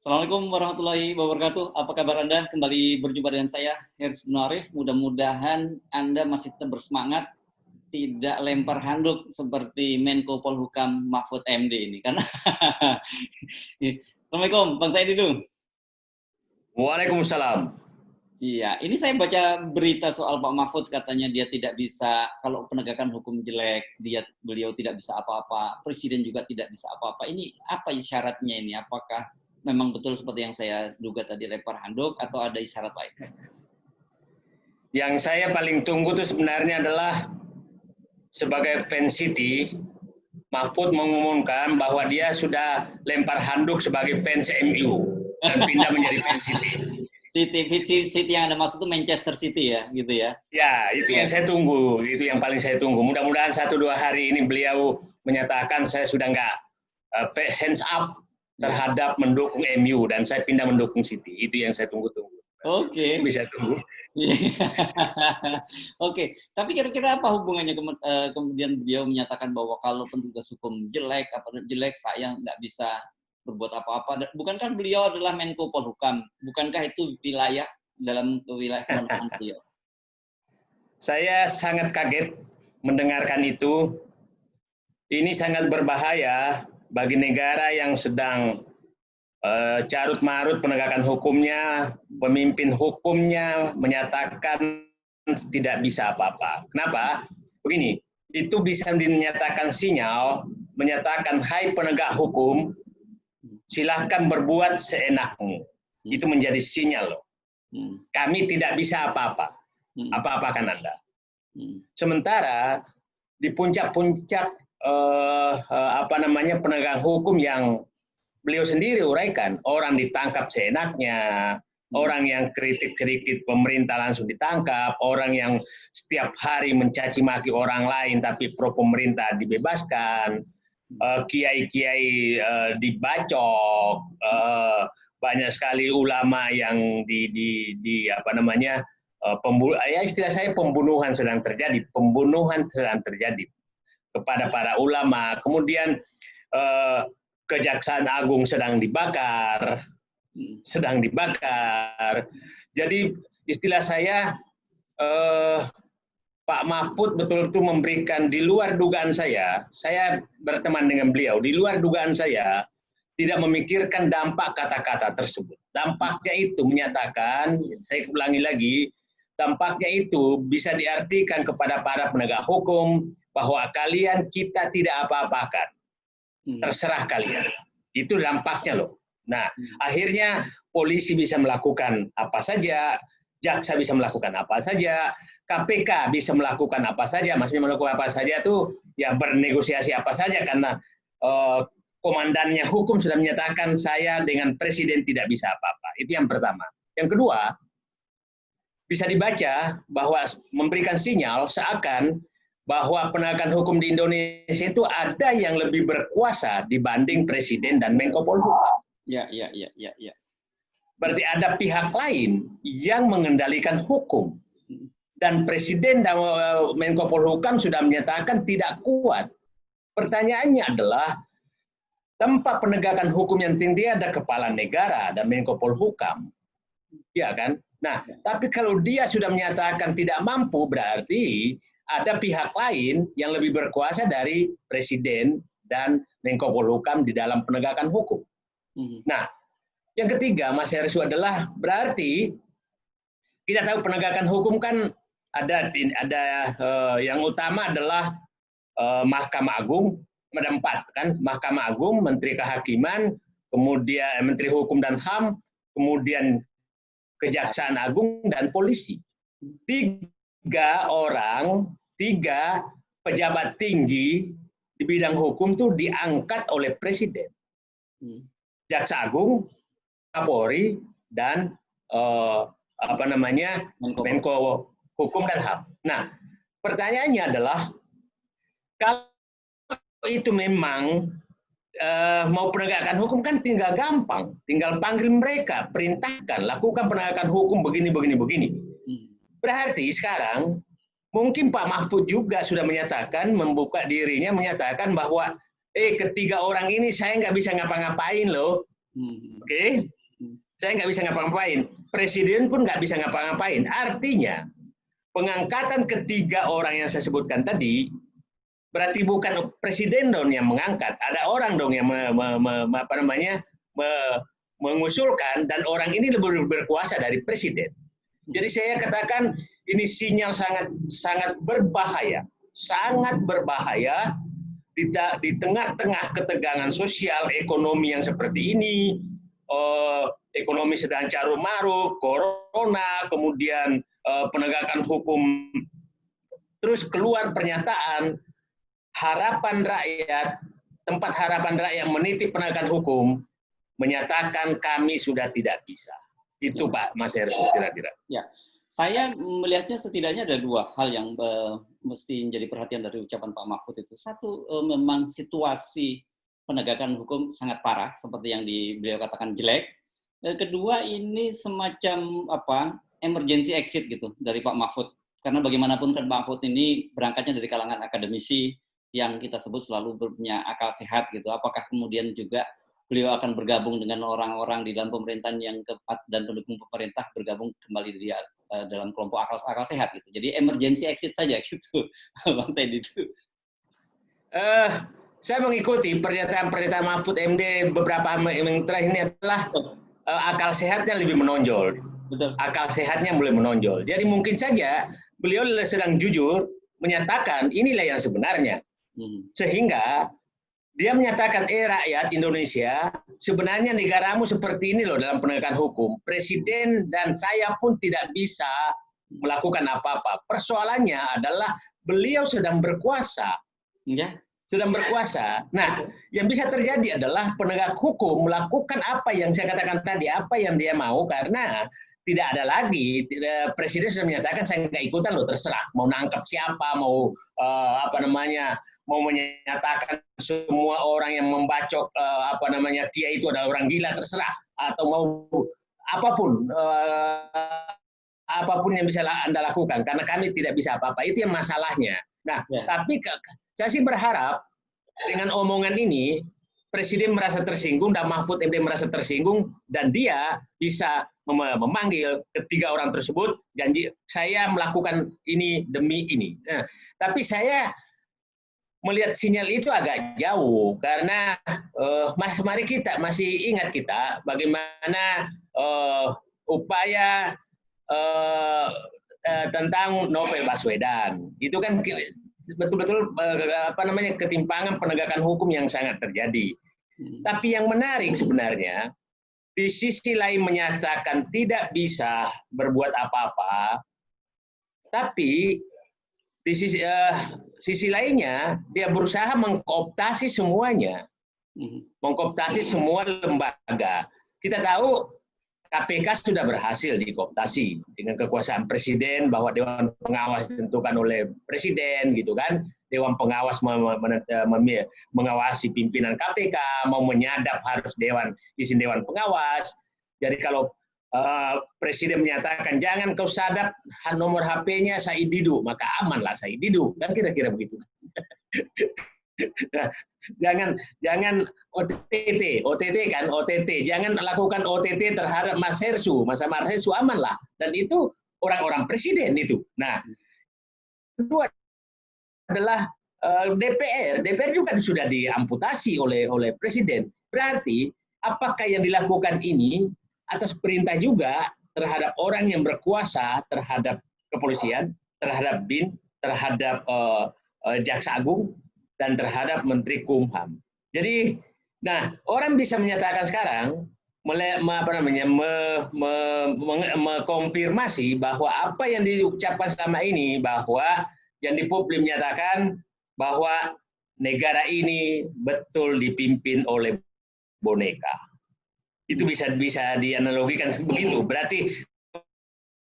Assalamualaikum warahmatullahi wabarakatuh. Apa kabar Anda? Kembali berjumpa dengan saya, Heris bin Arif. Mudah-mudahan Anda masih tetap bersemangat, tidak lempar handuk seperti Menko Polhukam Mahfud MD ini. Karena Assalamualaikum, Bang Said Didu. Waalaikumsalam. Iya, ini saya baca berita soal Pak Mahfud, katanya dia tidak bisa, kalau penegakan hukum jelek, beliau tidak bisa apa-apa, presiden juga tidak bisa apa-apa. Ini apa isyaratnya ini? Apakah memang betul seperti yang saya duga tadi, lempar handuk, atau ada isyarat lain? Yang saya paling tunggu itu sebenarnya adalah sebagai fans City, Mahfud mengumumkan bahwa dia sudah lempar handuk sebagai fans MU dan pindah menjadi fans City. City yang Anda maksud itu Manchester City ya, gitu ya? Ya, itu yang saya tunggu, itu yang paling saya tunggu. Mudah-mudahan 1-2 hari ini beliau menyatakan saya sudah nggak hands up terhadap mendukung MU dan saya pindah mendukung City. Itu yang saya tunggu-tunggu. Oke. Bisa tunggu. Oke, tapi kira-kira apa hubungannya kemudian beliau menyatakan bahwa kalau petugas hukum jelek, saya nggak bisa berbuat apa-apa. Bukankah beliau adalah Menko Polhukam? Bukankah itu wilayah dalam wilayah kewenangan beliau? Saya sangat kaget mendengarkan itu. Ini sangat berbahaya bagi negara yang sedang carut marut penegakan hukumnya, pemimpin hukumnya menyatakan tidak bisa apa-apa. Kenapa? Begini, itu bisa dinyatakan sinyal, menyatakan hai penegak hukum, silahkan berbuat seenakmu. Itu menjadi sinyal loh. Kami tidak bisa apa-apa. Apa-apakan Anda. Sementara di puncak-puncak penegakan hukum yang beliau sendiri uraikan, orang ditangkap seenaknya, orang yang kritik sedikit pemerintah langsung ditangkap, orang yang setiap hari mencaci maki orang lain tapi pro pemerintah dibebaskan, kiai-kiai dibacok, banyak sekali ulama yang istilah saya pembunuhan sedang terjadi kepada para ulama. Kemudian Kejaksaan Agung sedang dibakar. Jadi istilah saya Pak Mahfud betul-betul memberikan di luar dugaan saya berteman dengan beliau, di luar dugaan saya tidak memikirkan dampak kata-kata tersebut. Dampaknya itu menyatakan, saya ulangi lagi, dampaknya itu bisa diartikan kepada para penegak hukum bahwa kalian kita tidak apa-apakan. Terserah kalian. Itu dampaknya loh. Nah, akhirnya polisi bisa melakukan apa saja, jaksa bisa melakukan apa saja, KPK bisa melakukan apa saja, maksudnya melakukan apa saja itu ya bernegosiasi apa saja karena komandannya hukum sudah menyatakan saya dengan presiden tidak bisa apa-apa. Itu yang pertama. Yang kedua, bisa dibaca bahwa memberikan sinyal seakan bahwa penegakan hukum di Indonesia itu ada yang lebih berkuasa dibanding presiden dan Menko Polhukam. Ya. Berarti ada pihak lain yang mengendalikan hukum. Dan presiden dan Menko Polhukam sudah menyatakan tidak kuat. Pertanyaannya adalah, tempat penegakan hukum yang tinggi ada kepala negara dan Menko Polhukam. Ya kan? Nah, tapi kalau dia sudah menyatakan tidak mampu, berarti ada pihak lain yang lebih berkuasa dari presiden dan Menko Polhukam di dalam penegakan hukum. Nah, yang ketiga, Mas Hershu, adalah berarti kita tahu penegakan hukum kan ada yang utama adalah Mahkamah Agung, ada 4 kan, Mahkamah Agung, Menteri Kehakiman, kemudian Menteri Hukum dan HAM, kemudian Kejaksaan Agung dan polisi. 3 pejabat tinggi di bidang hukum itu diangkat oleh presiden. Jaksa Agung, Kapolri, dan Menko Hukum dan HAM. Nah, pertanyaannya adalah kalau itu memang mau penegakan hukum kan tinggal gampang, tinggal panggil mereka, perintahkan, lakukan penegakan hukum begini. Berarti sekarang mungkin Pak Mahfud juga sudah menyatakan, membuka dirinya, menyatakan bahwa ketiga orang ini saya nggak bisa ngapa-ngapain loh. Oke? Saya nggak bisa ngapa-ngapain. Presiden pun nggak bisa ngapa-ngapain. Artinya, pengangkatan ketiga orang yang saya sebutkan tadi, berarti bukan presiden dong yang mengangkat. Ada orang dong yang mengusulkan, dan orang ini lebih berkuasa dari presiden. Jadi saya katakan ini sinyal sangat berbahaya. Sangat berbahaya di tengah-tengah ketegangan sosial, ekonomi yang seperti ini, ekonomi sedang carut-marut, corona, kemudian penegakan hukum, terus keluar pernyataan harapan rakyat, tempat harapan rakyat menitip penegakan hukum, menyatakan kami sudah tidak bisa. Itu Pak Mas Heru kira-kira. Ya, saya melihatnya setidaknya ada dua hal yang mesti menjadi perhatian dari ucapan Pak Mahfud itu. Satu, memang situasi penegakan hukum sangat parah, seperti yang beliau katakan jelek. Kedua, ini semacam emergency exit gitu dari Pak Mahfud. Karena bagaimanapun kan Pak Mahfud ini berangkatnya dari kalangan akademisi yang kita sebut selalu punya akal sehat gitu. Apakah kemudian juga beliau akan bergabung dengan orang-orang di dalam pemerintahan yang tepat dan pendukung pemerintah bergabung kembali di dalam kelompok akal sehat gitu. Jadi emergency exit saja gitu, Bang Said itu. Saya mengikuti pernyataan Mahfud MD beberapa yang terakhir ini adalah akal sehatnya lebih menonjol. Betul. Akal sehatnya mulai menonjol. Jadi mungkin saja beliau sedang jujur menyatakan inilah yang sebenarnya. Sehingga dia menyatakan, rakyat Indonesia, sebenarnya negaramu seperti ini loh dalam penegakan hukum. Presiden dan saya pun tidak bisa melakukan apa-apa. Persoalannya adalah beliau sedang berkuasa. Ya. Sedang berkuasa. Nah, yang bisa terjadi adalah penegak hukum melakukan apa yang saya katakan tadi, apa yang dia mau, karena tidak ada lagi. Presiden sudah menyatakan, saya nggak ikutan loh, terserah. Mau nangkap siapa, mau mau menyatakan semua orang yang membacok dia itu adalah orang gila, terserah, atau mau apapun yang bisa Anda lakukan, karena kami tidak bisa apa-apa. Itu yang masalahnya. Nah, tapi saya sih berharap dengan omongan ini Presiden merasa tersinggung dan Mahfud MD merasa tersinggung, dan dia bisa memanggil ketiga orang tersebut, janji saya melakukan ini demi ini. Nah, tapi saya melihat sinyal itu agak jauh, karena mari kita masih ingat kita bagaimana upaya tentang Novel Baswedan. Itu kan betul-betul ketimpangan penegakan hukum yang sangat terjadi. Tapi yang menarik sebenarnya, di sisi lain menyatakan tidak bisa berbuat apa-apa, tapi di sisi lainnya dia berusaha mengkooptasi semuanya, mengkooptasi semua lembaga. Kita tahu KPK sudah berhasil dikooptasi dengan kekuasaan presiden, bahwa Dewan Pengawas ditentukan oleh presiden, gitu kan. Dewan Pengawas mengawasi pimpinan KPK, mau menyadap harus izin Dewan Pengawas. Jadi kalau presiden menyatakan jangan kau sadap nomor HP-nya Said Didu, maka amanlah Said Didu, kan kira-kira begitu. Nah, jangan OTT kan, jangan lakukan OTT terhadap Mas Hersu amanlah, dan itu orang-orang presiden itu. Nah, kedua adalah DPR juga sudah diamputasi oleh presiden. Berarti apakah yang dilakukan ini atas perintah juga terhadap orang yang berkuasa, terhadap kepolisian, terhadap BIN, terhadap Jaksa Agung, dan terhadap Menteri Kumham. Jadi, orang bisa menyatakan sekarang, mengkonfirmasi bahwa apa yang diucapkan selama ini, bahwa yang di publik menyatakan bahwa negara ini betul dipimpin oleh boneka. Itu bisa dianalogikan begitu. Berarti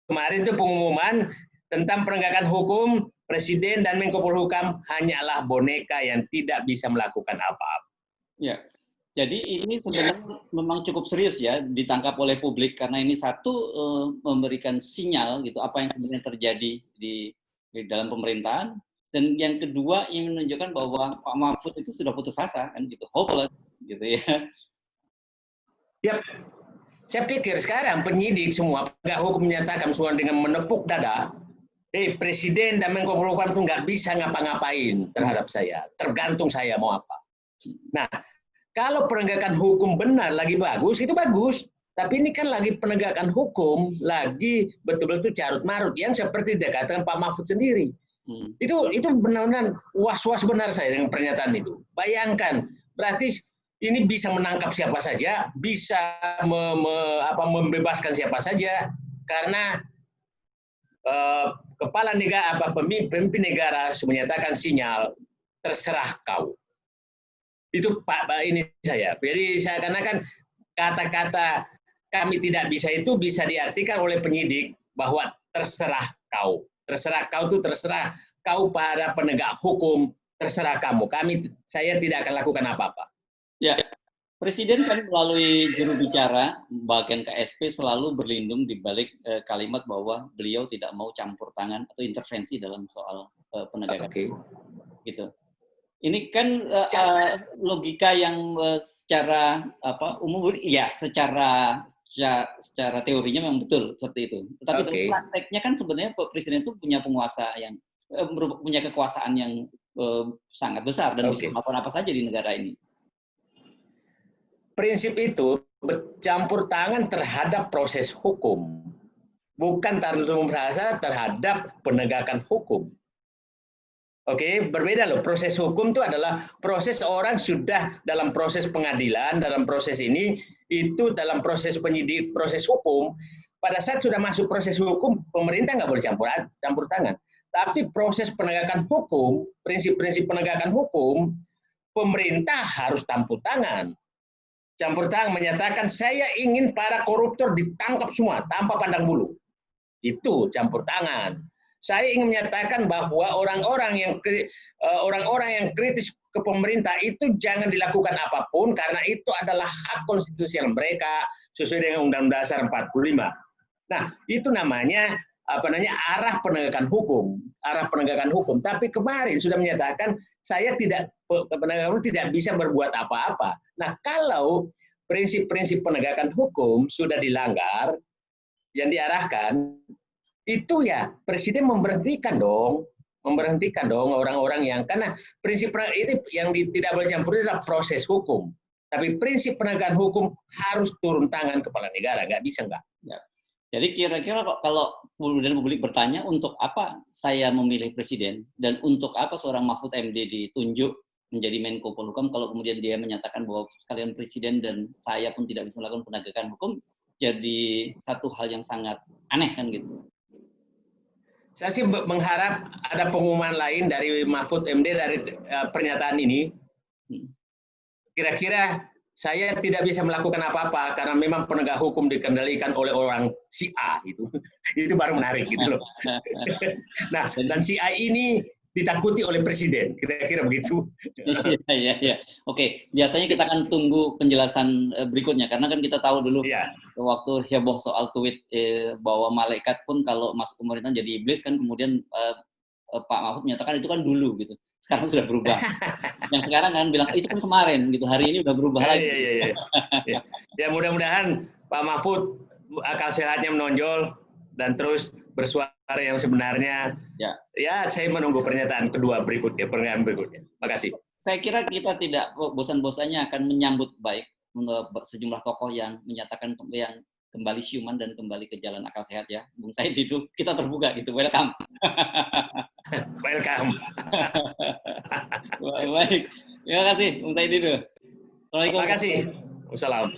kemarin itu pengumuman tentang penegakan hukum, Presiden dan Menko Polhukam hanyalah boneka yang tidak bisa melakukan apa-apa. Ya, jadi ini sebenarnya memang cukup serius ya ditangkap oleh publik, karena ini satu memberikan sinyal gitu apa yang sebenarnya terjadi di dalam pemerintahan, dan yang kedua ini menunjukkan bahwa Pak Mahfud itu sudah putus asa kan gitu, hopeless gitu ya. Yap. Saya pikir sekarang penyidik semua penegak hukum menyatakan semua dengan menepuk dada. Presiden dan Menko Polhukam itu nggak bisa ngapa-ngapain terhadap saya. Tergantung saya mau apa. Nah, kalau penegakan hukum benar lagi bagus, itu bagus. Tapi ini kan lagi penegakan hukum, lagi betul-betul carut-marut yang seperti dikatakan Pak Mahfud sendiri. Itu benar-benar was-was benar saya dengan pernyataan itu. Bayangkan, berarti ini bisa menangkap siapa saja, bisa membebaskan siapa saja, karena kepala negara pemimpin negara menyatakan sinyal terserah kau. Itu Pak ini saya. Jadi saya katakan kata-kata kami tidak bisa itu bisa diartikan oleh penyidik bahwa terserah kau. Terserah kau itu terserah kau para penegak hukum, terserah kamu. Saya tidak akan lakukan apa-apa. Ya. Presiden kan melalui juru bicara bagian KSP selalu berlindung di balik kalimat bahwa beliau tidak mau campur tangan atau intervensi dalam soal penegakan. Gitu. Ini kan logika yang secara umum, ya secara teorinya memang betul seperti itu. Tetapi dalam prakteknya kan sebenarnya Presiden itu punya penguasa yang punya kekuasaan yang sangat besar dan bisa melakukan apa saja di negara ini. Prinsip itu bercampur tangan terhadap proses hukum, bukan merasa terhadap penegakan hukum. Berbeda loh. Proses hukum itu adalah proses orang sudah dalam proses pengadilan, dalam proses ini, itu dalam proses penyidik, proses hukum. Pada saat sudah masuk proses hukum, pemerintah nggak boleh campur tangan. Tapi proses penegakan hukum, prinsip-prinsip penegakan hukum, pemerintah harus campur tangan. Campur tangan menyatakan saya ingin para koruptor ditangkap semua tanpa pandang bulu. Itu campur tangan. Saya ingin menyatakan bahwa orang-orang yang kritis ke pemerintah itu jangan dilakukan apapun karena itu adalah hak konstitusional mereka sesuai dengan Undang-Undang Dasar 45. Nah, itu namanya arah penegakan hukum, Tapi kemarin sudah menyatakan saya penegak hukum tidak bisa berbuat apa-apa. Nah, kalau prinsip-prinsip penegakan hukum sudah dilanggar, yang diarahkan itu ya Presiden memberhentikan dong orang-orang yang, karena prinsip ini yang tidak boleh campur adalah proses hukum. Tapi prinsip penegakan hukum harus turun tangan kepala negara, nggak bisa nggak. Ya. Jadi kira-kira kalau kemudian publik bertanya untuk apa saya memilih presiden dan untuk apa seorang Mahfud MD ditunjuk menjadi Menko Polhukam kalau kemudian dia menyatakan bahwa sekalian presiden dan saya pun tidak bisa melakukan penegakan hukum, jadi satu hal yang sangat aneh kan gitu. Saya sih mengharap ada pengumuman lain dari Mahfud MD dari pernyataan ini. Kira-kira saya tidak bisa melakukan apa-apa karena memang penegak hukum dikendalikan oleh orang si A itu. Itu baru menarik gitu loh. Nah, dan si A ini ditakuti oleh presiden, kira-kira begitu. Iya. Oke, biasanya kita akan tunggu penjelasan berikutnya karena kan kita tahu dulu waktu heboh soal tweet bahwa malaikat pun kalau masuk pemerintahan jadi iblis kan, kemudian Pak Mahfud menyatakan itu kan dulu gitu. Sekarang sudah berubah. Yang sekarang kan bilang itu kan kemarin gitu, hari ini udah berubah lagi. Iya. Ya mudah-mudahan Pak Mahfud akal sehatnya menonjol dan terus bersuara yang sebenarnya. Ya, saya menunggu pernyataan berikutnya. Makasih. Saya kira kita tidak bosan-bosannya akan menyambut baik sejumlah tokoh yang menyatakan yang kembali siuman dan kembali ke jalan akal sehat ya. Bung Said hidup, kita terbuka gitu. Welcome. Welcome. Baik. Terima kasih Bung Said hidup. Terima kasih. Wassalam.